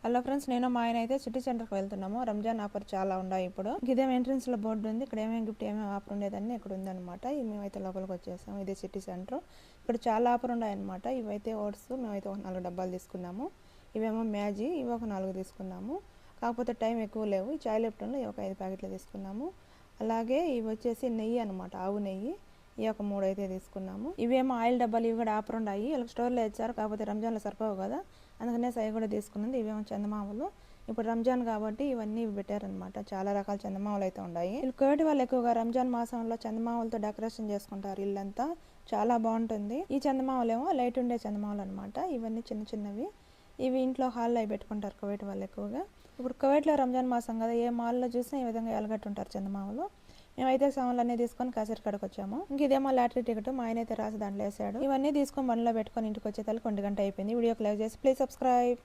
Hello friends, నేను మా ఆయన అయితే సిటీ సెంటర్కి వెళ్తున్నాము. రంజాన్ ఆఫర్ చాలా ఉన్నాయి ఇప్పుడు. ఇదేమో ఎంట్రన్స్ లో బోర్డు ఉంది. ఇక్కడ ఏమేమి గిఫ్ట్ ఏమేమి ఆఫర్ ఉండేదని ఇక్కడ ఉందన్నమాట. మేమైతే లోపలికి వచ్చేసాము. ఇది సిటీ సెంటర్. ఇక్కడ చాలా ఆఫర్ ఉన్నాయన్నమాట. ఇవైతే ఓట్స్ మేమైతే ఒక 4 డబ్బాలు తీసుకున్నాము. ఇవేమో మ్యాజీ, ఇవి ఒక 4 తీసుకున్నాము. కాకపోతే టైం ఎక్కువ లేవు. ఈ చాయ్ లిప్టన్లో ఒక 5 ప్యాకెట్లు తీసుకున్నాము. అలాగే ఇవి వచ్చేసి నెయ్యి అనమాట, ఆవు నెయ్యి. ఈ ఒక 3 అయితే తీసుకున్నాము. ఇవేమో ఆయిల్ డబ్బాలు, ఇవి కూడా ఆఫర్ ఉన్నాయి. ఇలా స్టోర్లో ఇచ్చారు, కాకపోతే రంజాన్లో సరిపోవు కదా, అందుకనే అవి కూడా తీసుకున్నది. ఇవేమో చందమామలు. ఇప్పుడు రంజాన్ కాబట్టి ఇవన్నీ పెట్టారనమాట. చాలా రకాల చందమామలు అయితే ఉన్నాయి. వీళ్ళు కోటి వాళ్ళు ఎక్కువగా రంజాన్ మాసంలో చందమామలతో డెకరేషన్ చేసుకుంటారు ఇల్లంతా. చాలా బాగుంటుంది. ఈ చందమామలేమో లైట్ ఉండే చందమామలు అనమాట. ఇవన్నీ చిన్న చిన్నవి. ఇవి ఇంట్లో హాల్లో అవి పెట్టుకుంటారు కువైట్ వాళ్ళు ఎక్కువగా. ఇప్పుడు కువైట్లో రంజాన్ మాసం కదా, ఏ మాల్లో చూసినా ఈ విధంగా ఎలగట్టుంటారు చందమామలు. మేమైతే సామాన్లు అన్నీ తీసుకొని కాసేరు కాడికి వచ్చాము. ఇంక ఇదేమో లాటరీ టికెట్ మా ఆయన అయితే రాసి దాంట్లో వేసాడు. ఇవన్నీ తీసుకొని బండిలో పెట్టుకొని ఇంటికి వచ్చేసరికి 1 గంట అయిపోయింది. వీడియోకి లైక్ చేసి ప్లీజ్ సబ్స్క్రైబ్.